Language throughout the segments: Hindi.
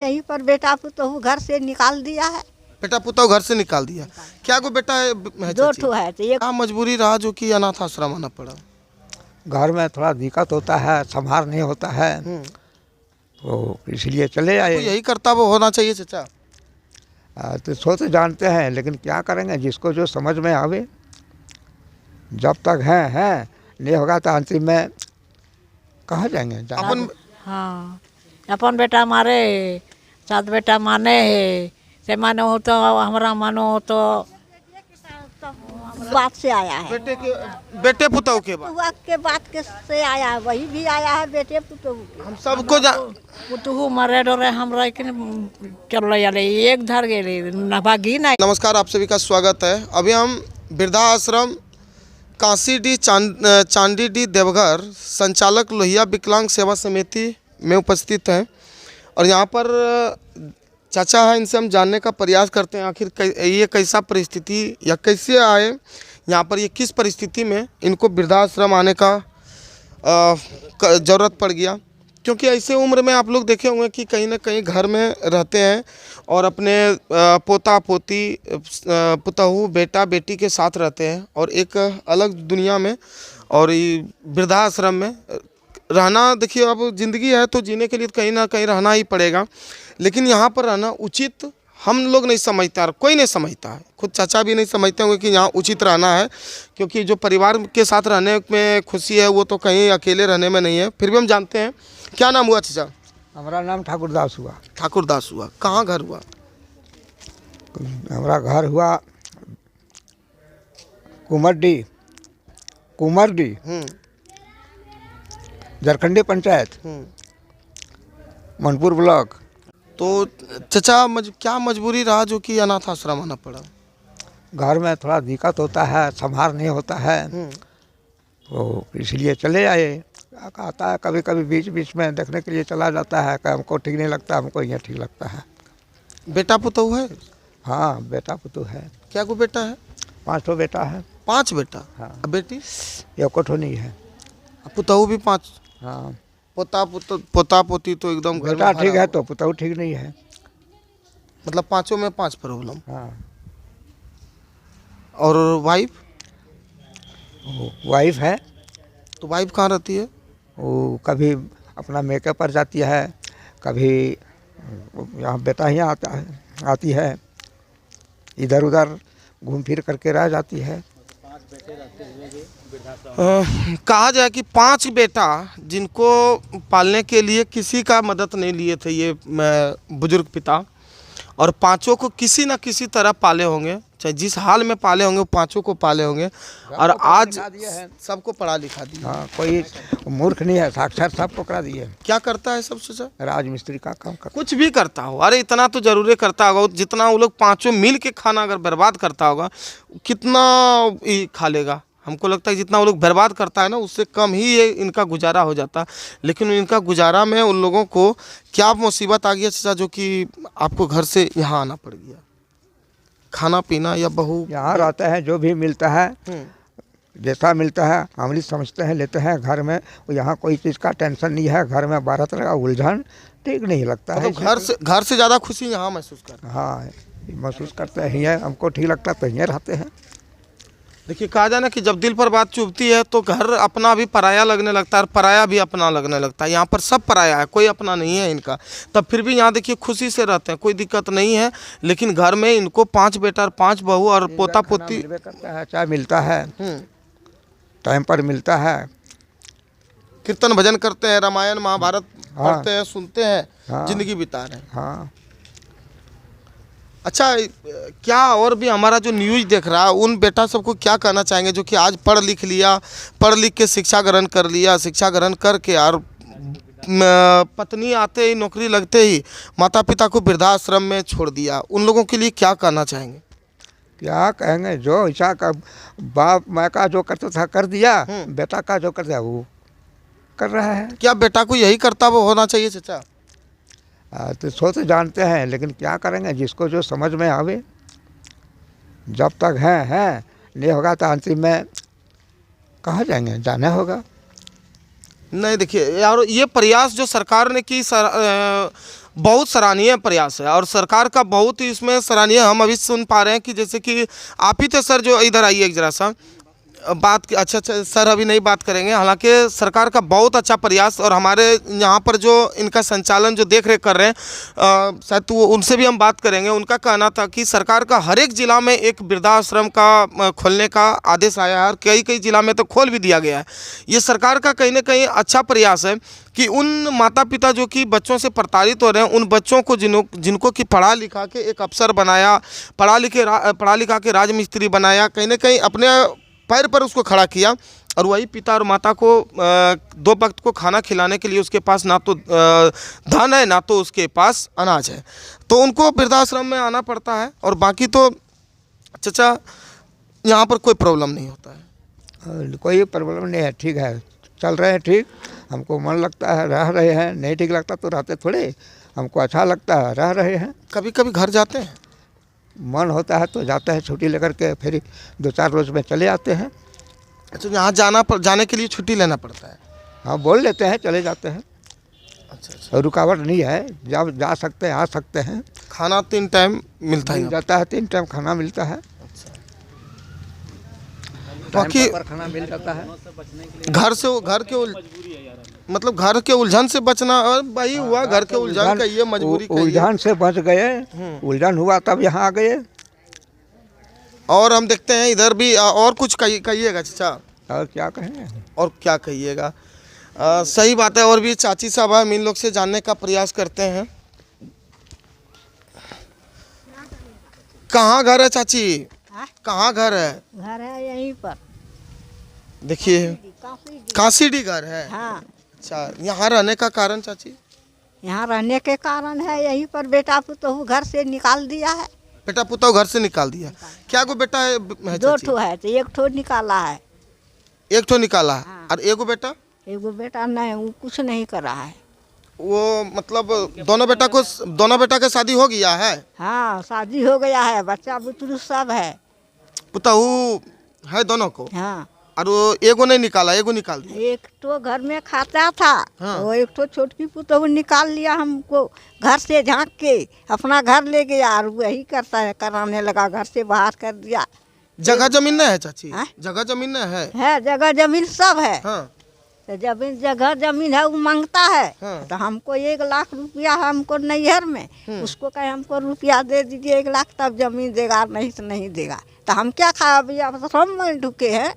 यहीं पर बेटा पुतहु घर से निकाल दिया है। बेटा पुतहु घर से निकाल दिया। क्या को बेटा है दो चाची? ठो है तो एक क्या मजबूरी रहा जो कि अनाथ आश्रम आना पड़ा? घर में थोड़ा दिक्कत होता है, संभार नहीं होता है, तो इसलिए चले तो आए। यही कर्तव्य होना चाहिए चाचा। तो सोच जानते हैं, लेकिन क्या करेंगे, जिसको जो समझ में आवे। जब तक हैं नहीं होगा तो अंतिम में कहाँ जाएंगे। अपन हाँ, अपन बेटा मारे सात बेटा माने है से मानो हो तो हमारा मानो हो तो बात से आया है। बेटे पुतहु के बाद पुतहुआ के बात के से आया है, वही भी आया है बेटे पुतहु के। हम सबको पुतहु मरे डरे हमरा के चल रही एक धर गेले नभागी ना। नमस्कार, आप सभी का स्वागत है। अभी हम वृद्धाश्रम कांसीडीह चांदीडीह देवघर संचालक लोहिया विकलांग सेवा समिति में उपस्थित हैं और यहाँ पर चाचा है, इनसे हम जानने का प्रयास करते हैं आखिर ये कैसा परिस्थिति या कैसे आए यहाँ पर, ये किस परिस्थिति में इनको वृद्धाश्रम आने का ज़रूरत पड़ गया। क्योंकि ऐसे उम्र में आप लोग देखे होंगे कि कहीं ना कहीं घर में रहते हैं और अपने पोता पोती पुतहु बेटा बेटी के साथ रहते हैं और एक अलग दुनिया में और वृद्धाश्रम में रहना। देखिए, अब ज़िंदगी है तो जीने के लिए कहीं ना कहीं रहना ही पड़ेगा, लेकिन यहाँ पर रहना उचित हम लोग नहीं समझते और कोई नहीं समझता है। खुद चाचा भी नहीं समझते होंगे कि यहाँ उचित रहना है, क्योंकि जो परिवार के साथ रहने में खुशी है वो तो कहीं अकेले रहने में नहीं है। फिर भी हम जानते हैं। क्या नाम हुआ चाचा? हमारा नाम ठाकुरदास हुआ। ठाकुरदास हुआ। कहाँ घर हुआ? हमारा घर हुआ कुमरडी झारखंडी पंचायत मनपुर ब्लॉक। तो चाचा क्या मजबूरी रहा जो कि अनाथ आश्रम आना पड़ा? घर में थोड़ा दिक्कत होता है, संभार नहीं होता है, तो इसलिए चले आए। आता है कभी कभी बीच बीच में देखने के लिए चला जाता है कि हमको ठीक नहीं लगता, हमको यहाँ ठीक लगता है। बेटा पुतहु है? हाँ, बेटा पुतहु है। क्या को बेटा है? 5 ठो बेटा है। 5 बेटा? हाँ। अब बेटी? एक ठो नहीं है। पुतहु भी 5? हाँ। पोता पोती तो एकदम घर बेटा में ठीक भरा है तो पुतहु ठीक नहीं है। मतलब 5 में 5 प्रॉब्लम। हाँ। और वाइफ? वाइफ है, तो वाइफ कहाँ रहती है? वो कभी अपना मेकअप पर जाती है, कभी यहाँ बेटा ही आती है, इधर उधर घूम फिर करके रह जाती है। कहा जाए कि 5 बेटा जिनको पालने के लिए किसी का मदद नहीं लिए थे ये बुजुर्ग पिता, और 5 को किसी न किसी तरह पाले होंगे, चाहे जिस हाल में पाले होंगे वो 5 को पाले होंगे और आज सबको पढ़ा लिखा दिया। हाँ, कोई मूर्ख नहीं है, साक्षात सबको करा दिए। क्या करता है सब सोचा? राजमिस्त्री का काम करता। कुछ भी करता हो, अरे इतना तो जरूर करता होगा। जितना वो लोग 5 मिल के खाना अगर बर्बाद करता होगा, कितना ही खा लेगा। हमको लगता है जितना वो लोग बर्बाद करता है ना, उससे कम ही ये इनका गुजारा हो जाता। लेकिन इनका गुजारा में उन लोगों को क्या मुसीबत आ गया चाचा जो कि आपको घर से यहाँ आना पड़ गया? खाना पीना या बहू? यहाँ रहते हैं, जो भी मिलता है जैसा मिलता है मामूली समझते हैं, लेते हैं घर में। यहाँ कोई चीज़ का टेंशन नहीं है। घर में 12 तरह का उलझन ठीक नहीं लगता है। तो घर से ज़्यादा खुशी यहाँ महसूस करते हैं? हाँ, महसूस करते हैं। यहाँ हमको ठीक लगता है तो यहाँ रहते हैं। देखिए, कहा जाए ना कि जब दिल पर बात चुभती है तो घर अपना भी पराया लगने लगता है और पराया भी अपना लगने लगता है। यहाँ पर सब पराया है, कोई अपना नहीं है इनका। तब फिर भी यहाँ देखिए खुशी से रहते हैं, कोई दिक्कत नहीं है। लेकिन घर में इनको 5 बेटा और 5 बहू और पोता पोती करता है, चाय मिलता है, टाइम पर मिलता है। कीर्तन भजन करते हैं, रामायण महाभारत पढ़ते हैं, सुनते हैं, हाँ। जिंदगी बिता रहे हैं। हाँ। अच्छा, क्या और भी हमारा जो न्यूज़ देख रहा है उन बेटा सबको क्या कहना चाहेंगे जो कि आज पढ़ लिख के शिक्षा ग्रहण कर लिया, शिक्षा ग्रहण करके और पत्नी आते ही नौकरी लगते ही माता पिता को वृद्धाश्रम में छोड़ दिया? उन लोगों के लिए क्या कहना चाहेंगे? क्या कहेंगे, जो इच्छा का बाप माँ का जो करता था कर दिया, बेटा का जो कर दिया वो कर रहा है। क्या बेटा को यही कर्तव्य होना चाहिए चाचा? तो सोच जानते हैं, लेकिन क्या करेंगे, जिसको जो समझ में आवे। जब तक हैं नहीं होगा तो अंतिम में कहाँ जाएंगे, जाना होगा। नहीं, देखिए यार, ये प्रयास जो सरकार ने की बहुत सराहनीय प्रयास है और सरकार का बहुत ही इसमें सराहनीय। हम अभी सुन पा रहे हैं कि जैसे कि आप ही थे सर जो इधर आइए एक जरा सा बात। अच्छा सर अभी नहीं बात करेंगे। हालांकि सरकार का बहुत अच्छा प्रयास और हमारे यहाँ पर जो इनका संचालन जो देख रेख कर रहे हैं शायद तो उनसे भी हम बात करेंगे। उनका कहना था कि सरकार का हर एक ज़िला में एक वृद्धाश्रम का खोलने का आदेश आया है और कई कई ज़िला में तो खोल भी दिया गया है। ये सरकार का कहीं ना कहीं अच्छा प्रयास है कि उन माता पिता जो कि बच्चों से प्रताड़ित हो रहे हैं, उन बच्चों को जिनको कि पढ़ा लिखा के एक अफसर बनाया, पढ़ा लिखा के राजमिस्त्री बनाया, कहीं ना कहीं अपने पैर पर उसको खड़ा किया और वही पिता और माता को 2 वक्त को खाना खिलाने के लिए उसके पास ना तो धन है ना तो उसके पास अनाज है, तो उनको वृद्धाश्रम में आना पड़ता है। और बाकी तो चाचा यहाँ पर कोई प्रॉब्लम नहीं होता है। कोई प्रॉब्लम नहीं है, ठीक है, चल रहे हैं ठीक। हमको मन लगता है रह रहे हैं, नहीं ठीक लगता तो रहते थोड़े, हमको अच्छा लगता है रह रहे हैं। कभी कभी घर जाते हैं, मन होता है तो जाते हैं छुट्टी लेकर के, फिर 2-4 रोज में चले आते हैं। अच्छा यहाँ जाने के लिए छुट्टी लेना पड़ता है? हाँ बोल लेते हैं चले जाते हैं। अच्छा रुकावट नहीं है, जब जा सकते हैं आ सकते हैं। खाना 3 टाइम मिलता है? मिल जाता है, 3 टाइम खाना मिलता है। बाकी खाना मिल जाता है। घर के उलझन से बचना और भाई हुआ, घर के उलझन का ये मजबूरी उलझन से बच गए, उलझन हुआ तब यहाँ आ गए। और हम देखते हैं इधर भी और कुछ कहिएगा चाचा? और क्या कहें, और क्या कहिएगा, सही बात है। और भी चाची साहब हम इन लोग से जानने का प्रयास करते हैं। कहाँ घर है चाची? कहाँ घर है? घर है यहीं पर, देखिए काशीडी घर है। हाँ अच्छा, यहाँ रहने का कारण चाची? यहाँ रहने के कारण है यहीं पर बेटा पुतहू घर से निकाल दिया है। बेटा पुतहू घर से निकाल दिया? क्या को बेटा है 2 ठो है तो 1 ठो निकाला है। 1 ठो निकाला है। हाँ। और एगो बेटा? एगो बेटा नहीं, वो कुछ नहीं कर रहा है। वो मतलब दोनों बेटा का शादी हो गया है? हाँ शादी हो गया है, बच्चा बुतरू सब है। पुतहू है दोनों को? हाँ और वो एगो नहीं निकाला, एगो निकाल दिया। 1 ठो घर में खाता था। हाँ। वो 1 ठो छोटकी पुतहू निकाल लिया, हमको घर से झांक के अपना घर ले गया और वही करता है, कराने लगा, घर से बाहर कर दिया। जगह जमीन नहीं है चाची? हाँ? जगह जमीन नहीं है? है जगह जमीन सब है। हाँ। तो जगह जमीन है वो मांगता है। हाँ। तो हमको 1 लाख रुपया हमको नैहर में, उसको कहे हमको रुपया दे दीजिए 1 लाख, तब जमीन देगा, नहीं तो नहीं देगा। तो हम क्या खाया भैया, हम में ढुके हैं।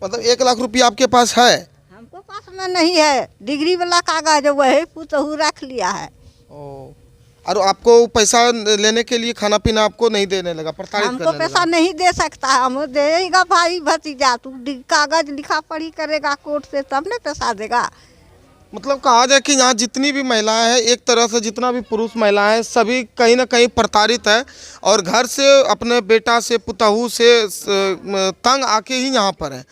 मतलब 1 लाख रुपया आपके पास है? हमको पास में नहीं है, डिग्री वाला कागज वही पुतहू रख लिया है। ओ, और आपको पैसा लेने के लिए खाना पीना आपको नहीं देने लगा, प्रताड़ित हमको करने पैसा लगा? नहीं दे सकता, हम देगा भाई भतीजा, तू कागज लिखा पढ़ी करेगा कोर्ट से तब ने पैसा देगा। मतलब कहा जाए कि यहाँ जितनी भी महिलाएं हैं, एक तरह से जितना भी पुरुष महिलाएं हैं, सभी कहीं ना कहीं प्रताड़ित है और घर से अपने बेटा से पुतहू से तंग आके ही यहाँ पर है।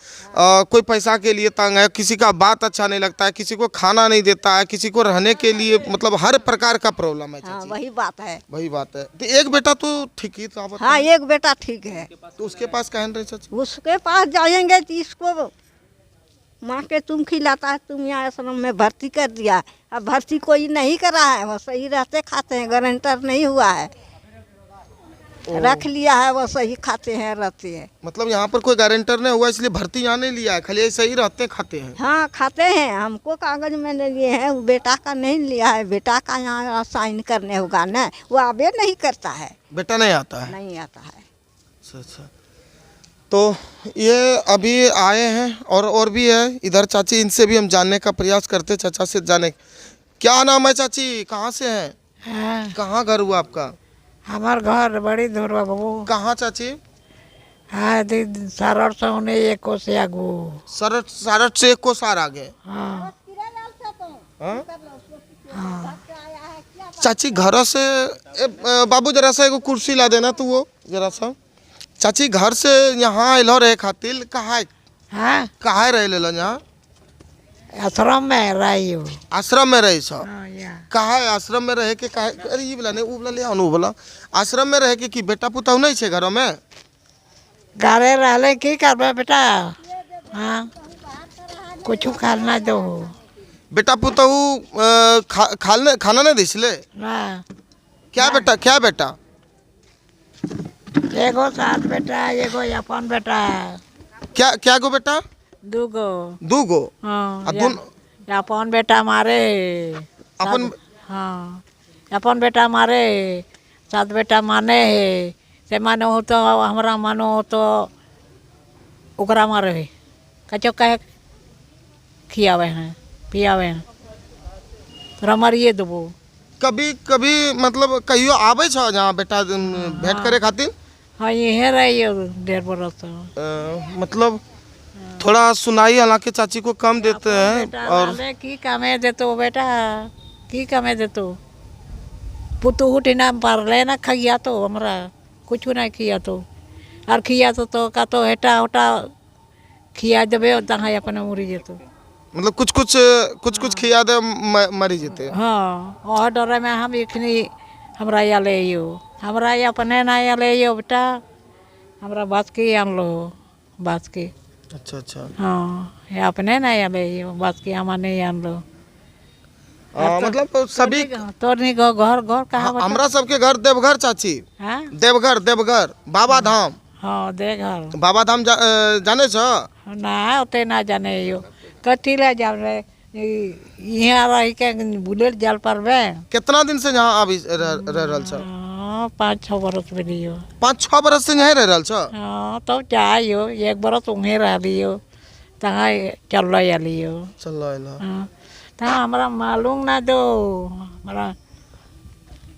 कोई पैसा के लिए तंग है, किसी का बात अच्छा नहीं लगता है, किसी को खाना नहीं देता है, किसी को रहने के लिए, मतलब हर प्रकार का प्रॉब्लम है। हाँ चाची वही बात है। वही बात है। तो एक बेटा तो ठीक ही था? हाँ 1 बेटा ठीक है। तो उसके पास कह रहे चाची? उसके पास जाएंगे तो इसको माँ के तुम खिलाता है, तुम यहाँ आश्रम में भर्ती कर दिया। अब भर्ती कोई नहीं करा है, वो सही रहते खाते हैं, गारंटर नहीं हुआ है, रख लिया है, वो सही खाते हैं रहते हैं। मतलब यहाँ पर कोई गारंटर नहीं हुआ इसलिए भर्ती यहाँ नहीं लिया है, खाली ऐसे ही रहते खाते हैं? हाँ खाते हैं, हमको कागज मैंने लिए हैं, वो बेटा का नहीं लिया है। बेटा का यहाँ साइन करने होगा ना, वो आबे नहीं करता है। बेटा नहीं आता है? नहीं आता है। अच्छा। तो ये अभी आए हैं और भी है इधर चाची, इनसे भी हम जानने का प्रयास करते, चाचा से जाने। क्या नाम है चाची, कहाँ से हैं? हाँ, कहाँ घर हुआ आपका? हमार घर बड़ी दूर बाबू। कहाँ चाची? हाँ सरठ से होने 1 कोस आगू। सारठ से 1 कोस आगे? हाँ हाँ? चाची घर से बाबू जरा सा एगो कुर्सी ला देना तू, वो जरा सा। चाची घर से यहाँ अलो रहे खातिर कहाँ रहे ले यहाँ? आश्रम में रही हो। आश्रम में रही छ? हाँ, या। कहा आश्रम में रहे के कहा? अरे ये बोला नहीं, वो बोला ले अनु बोला आश्रम में रहे के कि बेटा पुतहू नहीं छे घरों में? घरे रहले की करबे बेटा। हाँ कुछ खाना दो। बेटा पुतहू खाना नहीं दिसले ना क्या बेटा एगो सात बेटा एगो अपन बेटा क्या गो बेटा दूगो दूगो हाँ आ दुन अपन बेटा मारे अपन हाँ अपन बेटा मारे सात बेटा माने है से मानो हो तो हमारा मानो हो तो ओकरा मारे है कचो कहे खियावे हैं पियावे हैं तोरा मारिए देबो कभी कभी मतलब कहियो आवे छ जहाँ बेटा भेंट करे खातिर हाँ यहीं रहिए 1.5 बरस से। मतलब थोड़ा सुनाई हालांकि चाची को कम देते हैं बेटा और नाले की कामे देतो बेटा की कामे देतो पुतु हुटी नाम पर लेना खिया तो हमरा कुछ नहीं खिया तो और खिया तो का तो हेटा होटा खिया देबे तहाँ अपने मुरी जेतो मतलब कुछ खिया दे मरी जेते हाँ और डरे में हम इखनी हमरा या ले यो हमरा या अपने ना या ले यो बेटा हमरा बात की आन लो बात की अच्छा हाँ ये अपने ना या ले यो बात की हमारे नहीं आन लो मतलब सभी तोरनी घर कहाँ बता? हमरा सबके घर देवघर चाची हाँ देवघर बाबा धाम हाँ दे घर बाबा धाम जाने छ ना ओते ना जाने यो कथी ले जाब रे यहाँ रह के बुलेट जाल परबे कितना दिन से यहाँ अभी रह रहल छ 5-6 बरस में लियो 5-6 बरस से यहाँ रह रहल छ हाँ तो जाइयो 1 बरस उन्हें रह लियो तहाँ चल लियो चलो हाँ तहाँ हमरा मालूम ना दो हमारा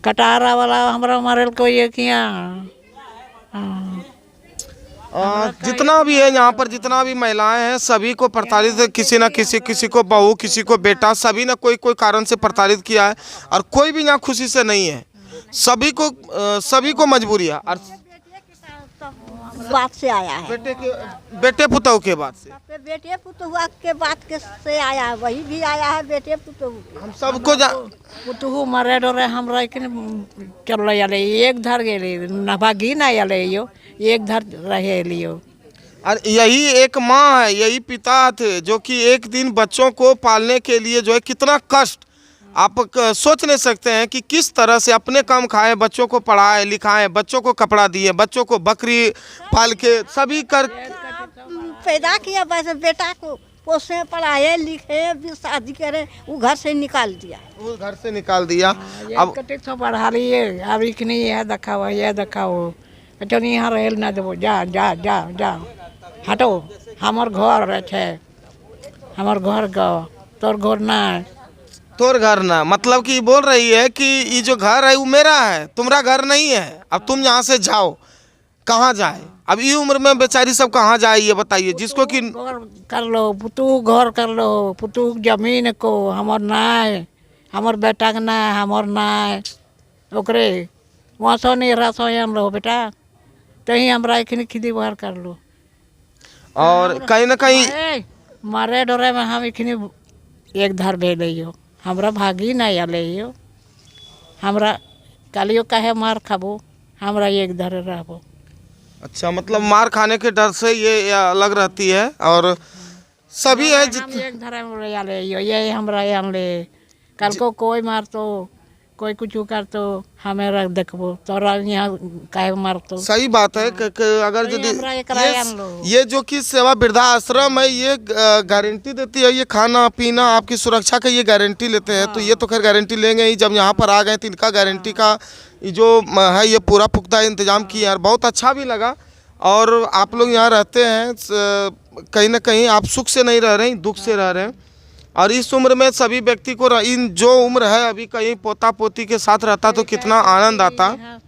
कटारा वाला हमरा मारल को ये किया हाँ जितना भी है यहाँ पर जितना भी महिलाएं हैं सभी को प्रताड़ित किसी न किसी को बहू किसी को बेटा सभी ने कोई कारण से प्रताड़ित किया है और कोई भी यहाँ खुशी से नहीं है सभी को मजबूरी है और बात से आया है बेटे पुतहू के बाद से बेटे पुतहुआ के बात के से आया है वही भी आया है बेटे पुतहू हम सबको पुतहू मरे डरे हमरा चल एक धर गेली नभागी ना आले यो एक धर रहे लियो और यही एक माँ है यही पिता थे जो कि एक दिन बच्चों को पालने के लिए जो है कितना कष्ट आप सोच नहीं सकते हैं कि किस तरह से अपने काम खाए बच्चों को पढ़ाए लिखाए बच्चों को कपड़ा दिए बच्चों को बकरी पाल के सभी कर पैदा किया वैसे बेटा को पोसे पढ़ाए लिखे शादी करे वो घर से निकाल दिया वो घर से निकाल दिया अब कटे तो पढ़ा लिए अब इखनी यह दिखाओ अच्छा यहाँ रह ना देवो जा हटो हमार घर है हमार घर गो तोर घर ना तोर घर ना मतलब कि बोल रही है कि ये जो घर है वो मेरा है तुम्हारा घर नहीं है अब तुम यहाँ से जाओ कहाँ जाए अब ये उम्र में बेचारी सब कहाँ जाए ये बताइए जिसको कि घर कर लो पुतू घर कर लो पुतू जमीन को हमार नाय हमार बेटा के ना हमार नाय ओकरे वहाँ सो नहीं रहा सो लो बेटा तही हमरा इखनी खिदी बाहर कर लो और कहीं ना कहीं मारे डरे में हम इखनी एक धार भेलियो हमरा भागी नहीं आलियो हमरा कालियो काहे मार खाबो हमरा एक धार रहबो अच्छा मतलब मार खाने के डर से ये अलग रहती है और सभी है हम एक धार में आलियो ये हमरा आनले कल को कोई मार तो कोई कुछ कर तो हमें रख देखबो तोरा यहाँ काहे मार तो सही बात है कि अगर यदि ये जो कि सेवा वृद्धाश्रम है ये गारंटी देती है ये खाना पीना आपकी सुरक्षा का ये गारंटी लेते हैं तो ये तो खैर गारंटी लेंगे ही जब यहाँ पर आ गए तो इनका गारंटी का जो है ये पूरा पुख्ता इंतजाम किया यार बहुत अच्छा भी लगा और आप लोग यहाँ रहते हैं कहीं ना कहीं आप सुख से नहीं रह रहे हैं दुख से रह रहे हैं और इस उम्र में सभी व्यक्ति को इन जो उम्र है अभी कहीं पोता पोती के साथ रहता तो कितना आनंद आता।